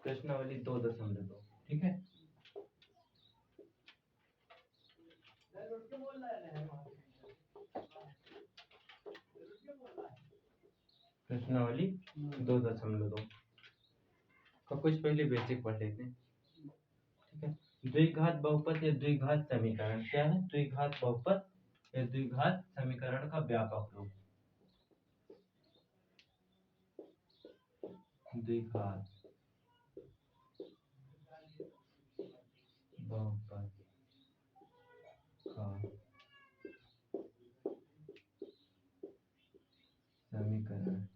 प्रश्नावली 2.2। ठीक है, प्रश्नावली 2.2 का कुछ पहले बेसिक पढ़ लेते हैं। ठीक है, द्विघात बहुपद या द्विघात समीकरण क्या है? द्विघात बहुपद या द्विघात समीकरण का व्यापक रूप। द्विघात बहुपद का समीकरण।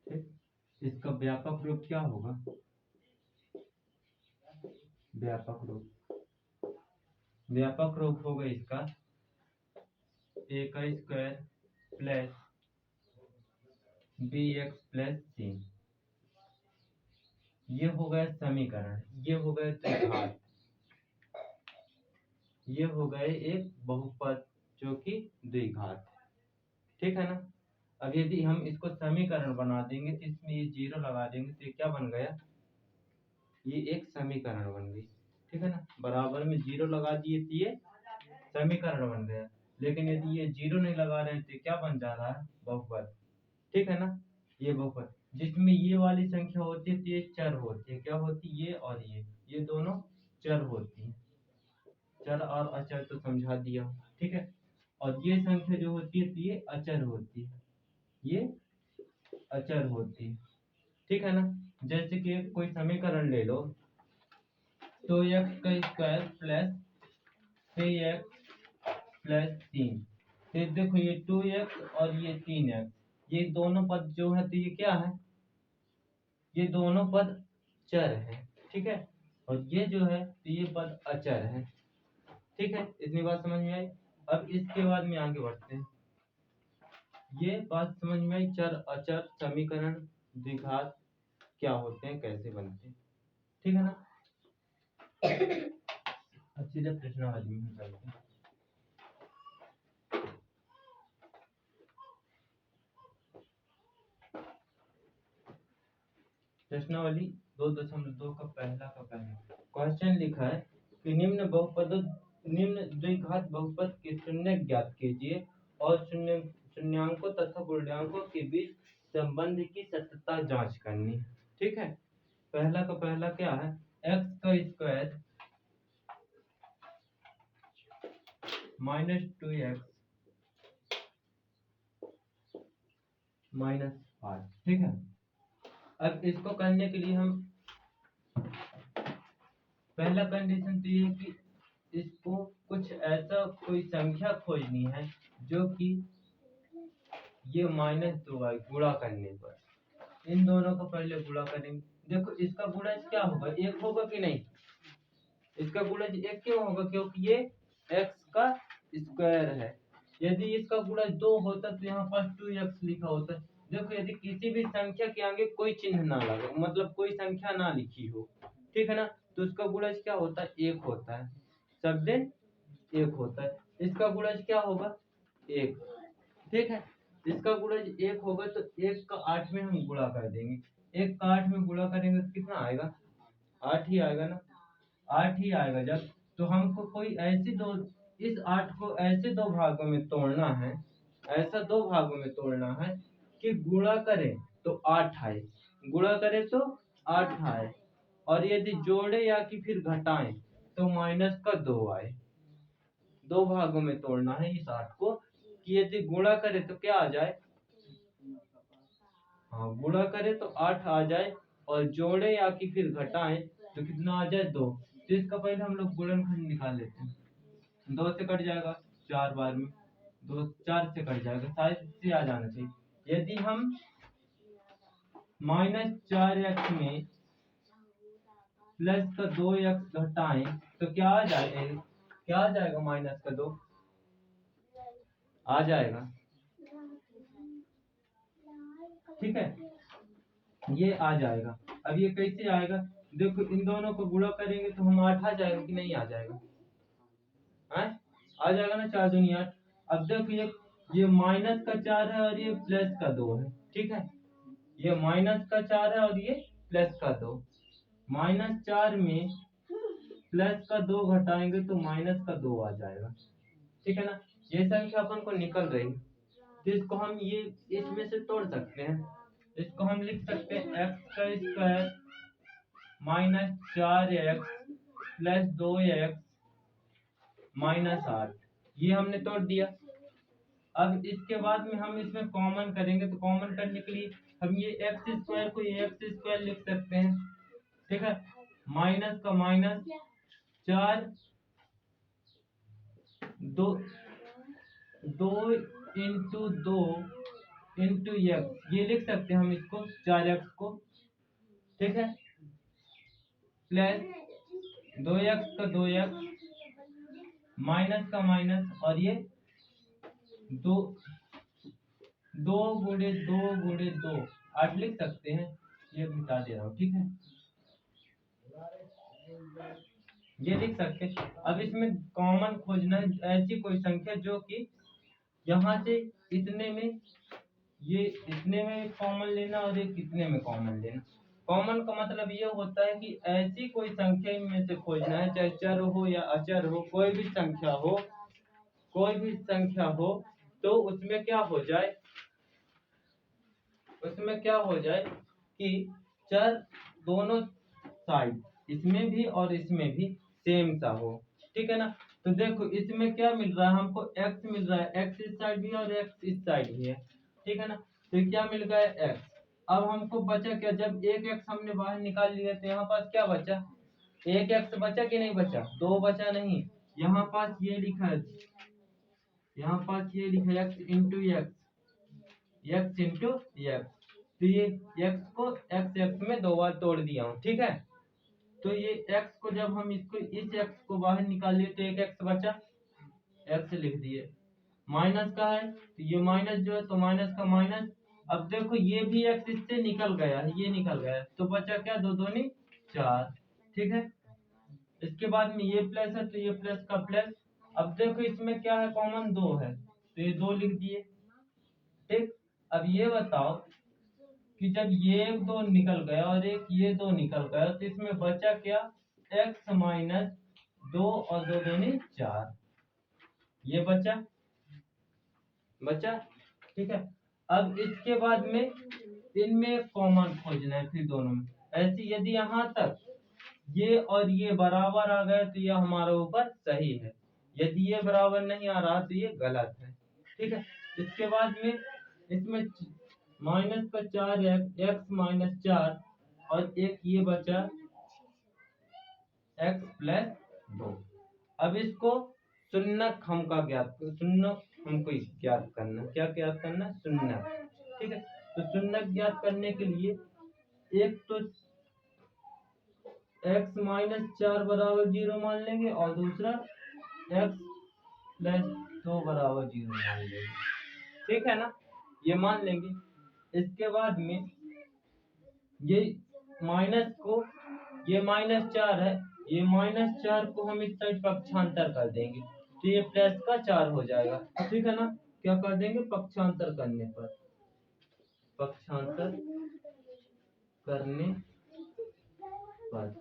ठीक, इसका व्यापक रूप क्या होगा? व्यापक रूप होगा इसका a का square plus bx plus c। ये हो गया समीकरण, ये हो गए द्विघात, ये हो गए एक बहुपद जो कि द्विघात। ठीक है ना। अब यदि हम इसको समीकरण बना देंगे तो इसमें ये जीरो लगा देंगे तो ये क्या बन गया? ये एक समीकरण बन गई। ठीक है ना, बराबर में जीरो लगा दिए तो ये समीकरण बन गया। लेकिन यदि ये जीरो नहीं लगा रहे हैं तो क्या बन जा रहा है? बहुपद। ठीक है ना, ये बहुपद जिसमें ये वाली संख्या होती है तो ये चर होती है। क्या होती है? ये और ये दोनों चर होती है। चर और अचर तो समझा दिया। ठीक है, और ये संख्या जो होती है तो ये अचर होती है, ये अचर होती है। ठीक है ना, जैसे कि कोई समीकरण ले लो, 2x का स्क्वायर प्लस 3x प्लस 3। फिर देखो ये 2x और ये 3x, ये दोनों पद जो है तो ये क्या है? ये दोनों पद चर है। ठीक है, और ये जो है तो ये पद अचर है। ठीक है, इतनी बात समझ में आई। अब इसके बाद में आगे बढ़ते हैं। ये बात समझ में आई, चर अचर समीकरण द्विघात क्या होते हैं, कैसे बनते हैं। ठीक है ना। अब सीधे प्रश्नावली में चलते हैं। प्रश्नावली 2.2 का पहला क्वेश्चन लिखा है कि निम्न द्विघात बहुपद के शून्य ज्ञात कीजिए और शून्यांकों तथा पूर्णांकों के बीच संबंध की सत्यता जांच करनी। ठीक है, पहला का पहला क्या है? x का स्क्वायर माइनस 2x माइनस 5। ठीक है, अब इसको करने के लिए हम पहला कंडीशन तो ये कि इसको कुछ ऐसा कोई संख्या खोजनी है जो कि ये -2 आए गुणा करने पर। इन दोनों को पहले गुणा करेंगे। देखो इसका गुणज क्या होगा? एक होगा कि नहीं? इसका गुणज एक क्यों होगा? क्योंकि ये x का स्क्वायर है। यदि इसका गुणज 2 होता तो यहाँ पर 2x लिखा होता। देखो यदि किसी भी संख्या के आगे कोई चिन्ह ना लगे, मतलब कोई संख्या ना लिखी हो, ठीक है ना, तो उसका गुणज क्या होता है? एक होता है। सब दिन एक होता है। इसका गुणज क्या होगा? एक। ठीक है, इसका गुणज एक होगा तो 1 का 8 में हम गुणा कर देंगे। 1 का 8 में गुणा करेंगे तो कितना आएगा? 8 ही आएगा ना। 8 ही आएगा जब, तो हमको कोई ऐसी दो, इस 8 को ऐसे दो भागों में तोड़ना है, ऐसा दो भागों में तोड़ना है कि गुणा करें तो 8 आए, गुणा करें तो 8 आए, और यदि जोड़े या कि फिर घटाएं तो -2 आए। दो भागों में तोड़ना है इस 8 को कि यदि गुणा करें तो क्या आ जाए? हाँ, गुणा करें तो 8 आ जाए, और जोड़े या कि फिर घटाएं तो कितना आ जाए? 2। तो इसका पहले हम लोग गुणनखंड निकाल लेते हैं। 2 से कट जाएगा 4 बार में, 2 4 से कट जाएगा, शायद से आ जाना चाहिए। यदि हम -4x में प्लस का 2x घटाएं तो क्या आ जाएगा? क्या आ जाएगा? -2 आ जाएगा। ठीक है, ये आ जाएगा। अब ये कैसे आएगा? देखो इन दोनों को गुणा करेंगे तो हम 8 आ जाएगा कि नहीं आ जाएगा? आ जाएगा ना, 4 दूनी 8। अब देखो ये -4 है और ये +2 है। ठीक है, ये माइनस का 4 है और ये प्लस का 2। -4 में प्लस का 2 घटाएंगे तो माइनस का 2 आ जाएगा। ठीक है ना, ये संख्या अपन को निकल रही, तो इसको हम ये इसमें से तोड़ सकते हैं। इसको हम लिख सकते हैं एक्स का स्क्वायर -4x प्लस 2x -8। ये हमने तोड़ दिया। अब इसके बाद में हम इसमें कॉमन करेंगे, तो कॉमन करने के लिए हम ये एक्स स्क्वायर को ये एक्स स्क्वायर लिख सकते हैं। ठीक है, माइनस का माइनस 4 2 इंटू 2 इंटू एक्स, ये लिख सकते हैं हम इसको 4x को। ठीक है, प्लस 2x का 2x माइनस का माइनस और ये 2 गुणे 2 8 लिख सकते हैं। ये मिटा दे रहा हूँ। ठीक है, ये लिख सकते हैं। अब इसमें कॉमन खोजना है, ऐसी कोई संख्या जो कि यहाँ से इतने में, ये इतने में कॉमन लेना और ये कितने में कॉमन लेना। कॉमन का मतलब ये होता है कि ऐसी कोई संख्या में से खोजना है, चाहे चर हो या अचर हो, कोई भी संख्या हो, कोई भी संख्या हो, तो उसमें क्या हो जाए, कि चर दोनों साइड, इसमें भी और इसमें भी सेम सा हो। ठीक है ना, तो देखो इसमें क्या मिल रहा है हमको, x मिल रहा है, x इस साइड भी है और x इस साइड भी है। ठीक है ना, तो क्या मिल गया x। अब हमको बचा क्या, जब एक x हमने बाहर निकाल लिया तो यहाँ पास क्या बचा, एक x बचा कि नहीं बचा, 2 बचा नहीं, यहाँ पास ये लिखा है, यहाँ पास ये लिखा x into x into x, तो ये x को x में 2 बार तोड़ दिया हूँ। ठीक है, तो ये x को जब हम इसको इस x को बाहर निकाल लिए तो एक x बचा, x लिख दिए। माइनस का है तो ये माइनस जो है तो माइनस का माइनस। अब देखो ये भी x इससे निकल गया है, ये निकल गया, तो बचा क्या, 2 दूनी 4। ठीक है, इसके बाद में ये प्लस है तो ये प्लस का प्लस। अब देखो इसमें क्या है, कॉमन 2 है तो ये 2 लिख दिए। ठीक, अब ये बताओ कि जब ये 2 निकल गया और एक ये 2 निकल गया तो इसमें बचा क्या, x माइनस 2 और 2 दूनी 4, ये बचा। ठीक है, अब इसके बाद में इनमें कॉमन खोजना है फिर दोनों में। ऐसे यदि यहाँ तक ये और ये बराबर आ गए तो ये हमारे ऊपर सही है, यदि ये बराबर नहीं आ रहा तो ये गलत है। ठीक है, इसके बाद में इसमें माइनस का 4 x माइनस 4 और एक ये बचा x प्लस 2। अब इसको शून्यक हमको ज्ञात करना, क्या ज्ञात करना, शून्यक। ठीक है, तो शून्यक ज्ञात करने के लिए एक तो x माइनस 4 बराबर 0 मान लेंगे और दूसरा x प्लस 2 बराबर 0 मान लेंगे। ठीक है ना, ये मान लेंगे। इसके बाद में ये माइनस को, ये -4 है, ये -4 को हम इस साइड पक्षांतर कर देंगे तो ये प्लस का 4 हो जाएगा। ठीक है ना, क्या कर देंगे, पक्षांतर करने पर, पक्षांतर करने पर।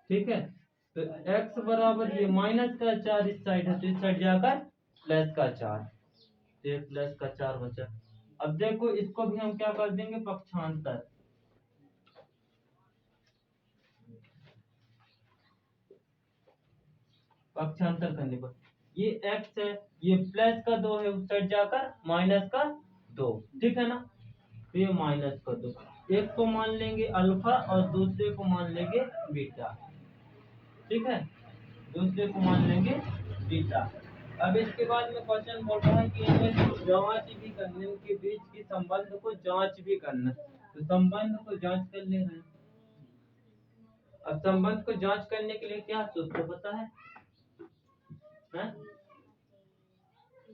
ठीक है, तो x बराबर ये माइनस का 4 इस साइड है तो इस साइड जाकर प्लस का 4, तो ये प्लस का 4 बचा। अब देखो इसको भी हम क्या कर देंगे, पक्षांतर। पक्षांतर करने पर ये x है, ये प्लस का 2 है, उस साइड जाकर माइनस का 2। ठीक है ना, तो ये माइनस का 2, एक को मान लेंगे अल्फा और दूसरे को मान लेंगे बीटा। ठीक है, दूसरे को मान लेंगे बीटा। अब इसके बाद में क्वेश्चन बोल रहा है कि इनमें जांच भी करने, उनके बीच की संबंध को जांच भी करना, तो संबंध को जांच कर ले रहे हैं। अब संबंध को जांच करने के लिए क्या सूत्र पता है?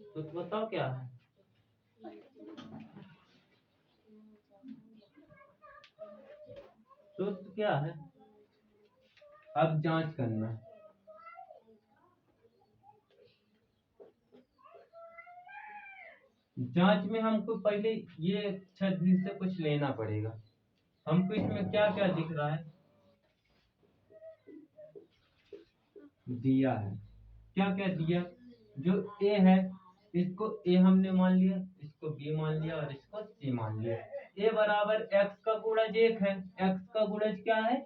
तो बताओ क्या है? सूत्र क्या है? अब जांच करना, जांच में हमको पहले ये छवि से कुछ लेना पड़ेगा। हमको इसमें क्या क्या दिख रहा है, दिया है, क्या क्या दिया, जो ए है इसको ए हमने मान लिया, इसको बी मान लिया और इसको सी मान लिया। ए बराबर एक्स का गुणज 1 है, एक्स का गुणज क्या है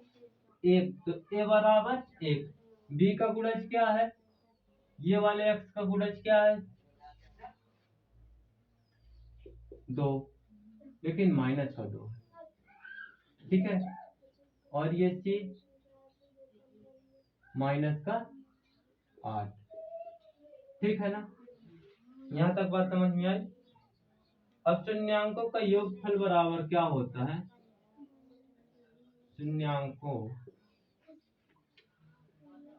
1, तो ए बराबर 1। बी का गुणज क्या है, ये वाले एक्स का गुणज क्या है 2, लेकिन माइनस का 2 है, ठीक है। और ये सी माइनस का 8, ठीक है ना। यहाँ तक बात समझ में आई। अब शून्यांकों का योगफल बराबर क्या होता है, शून्यांकों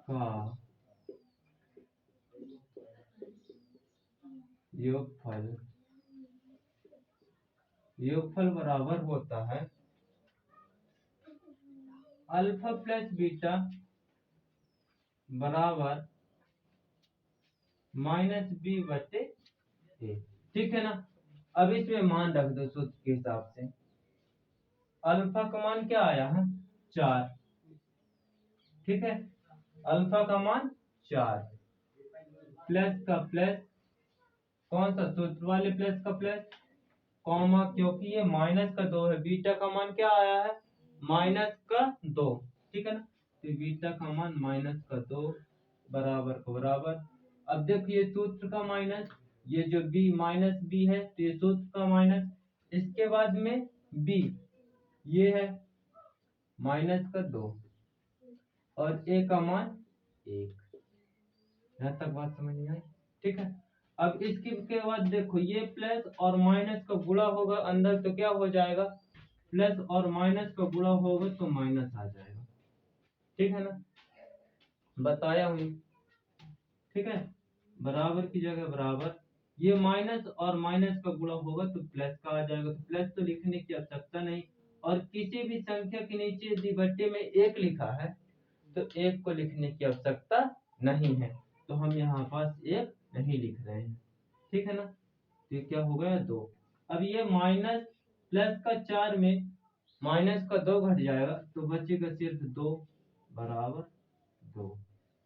का योगफल, योगफल बराबर होता है अल्फा प्लस बीटा बराबर माइनस बी बटे ए, ठीक है ना। अब इसमें मान रख दो सूत्र के हिसाब से। अल्फा का मान क्या आया है 4, ठीक है। अल्फा का मान 4, प्लस का प्लस, कौन सा सूत्र वाले प्लस का प्लस, कॉमा, क्योंकि ये माइनस का 2 है। बीटा का मान क्या आया है माइनस का 2, ठीक है ना। तो बीटा का मान माइनस का 2 बराबर का बराबर। अब देखिए सूत्र का माइनस, ये जो बी माइनस बी है तो ये सूत्र का माइनस, इसके बाद में बी ये है माइनस का 2 और ए का मान 1। यहाँ तक बात समझ में आई, ठीक है। अब इसके के बाद देखो ये प्लस और माइनस का गुणा होगा अंदर तो क्या हो जाएगा, प्लस और माइनस का गुणा होगा तो माइनस आ जाएगा, ठीक है ना, बताया हूँ, ठीक है। बराबर की जगह बराबर, ये माइनस और माइनस का गुणा होगा तो प्लस का आ जाएगा, तो प्लस तो लिखने की आवश्यकता नहीं। और किसी भी संख्या के नीचे यदि बट्टे में 1 लिखा है तो 1 को लिखने की आवश्यकता नहीं है, तो हम यहाँ पास 1 नहीं लिख रहे हैं, ठीक है ना। तो ये क्या हो गया 2। अब ये माइनस प्लस का 4 में माइनस का 2 घट जाएगा तो बचेगा सिर्फ 2 बराबर 2।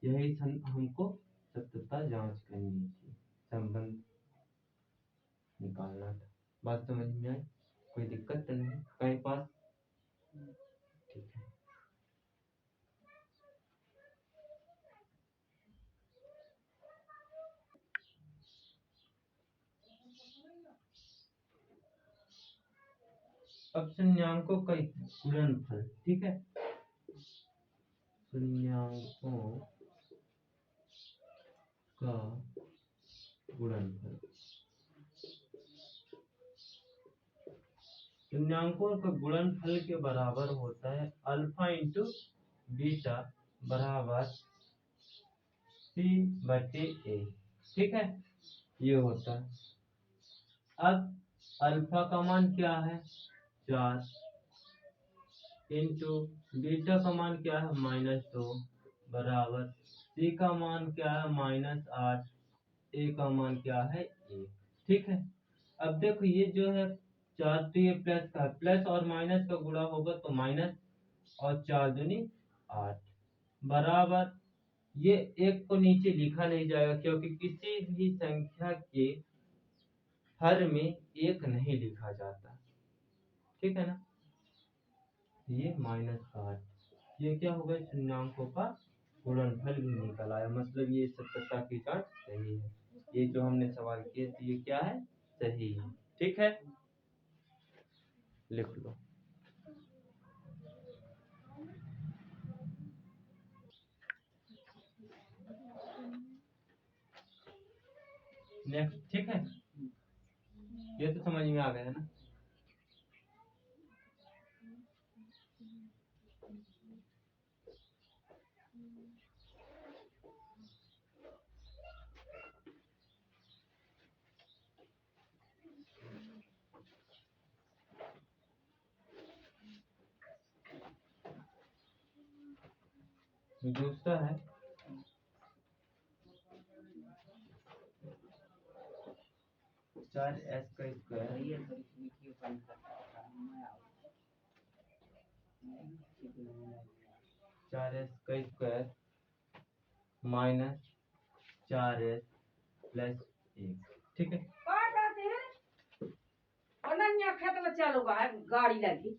यही हमको सत्यता जांच करनी थी, संबंध निकालना था। बात समझ में आई, कोई दिक्कत तो नहीं कहीं पास, ठीक है। अब शून्यांकों का गुणनफल, ठीक है, शून्यांकों का गुणनफल, शून्यांकों का गुणनफल के बराबर होता है अल्फा इंटू बीटा बराबर सी बटे ए, ठीक है, ये होता है। अब अल्फा का मान क्या है 4 इंटू बीटा का मान क्या है -2 बराबर सी का मान क्या है -8, ए का मान क्या है 1, ठीक है। अब देखो ये जो है 4 तो ये प्लस का, प्लस और माइनस का गुणा होगा तो माइनस, और 4 दूनी 8 बराबर, ये 1 को नीचे लिखा नहीं जाएगा क्योंकि किसी भी संख्या के हर में 1 नहीं लिखा जाता, ठीक है ना। ये -8, ये क्या हो गया शून्यांकों का गुणनफल भी निकल आया, मतलब ये सत्यता की जांच सही है। ये जो हमने सवाल किए थे ये क्या है सही है, ठीक है, लिख लो। नेक्स्ट, ठीक है, ये तो समझ में आ गया ना। दूसरा है 4s का स्क्वायर 4s का स्क्वायर माइनस 4s प्लस 1। ठीक है। खेत में चलो गाड़ी लगी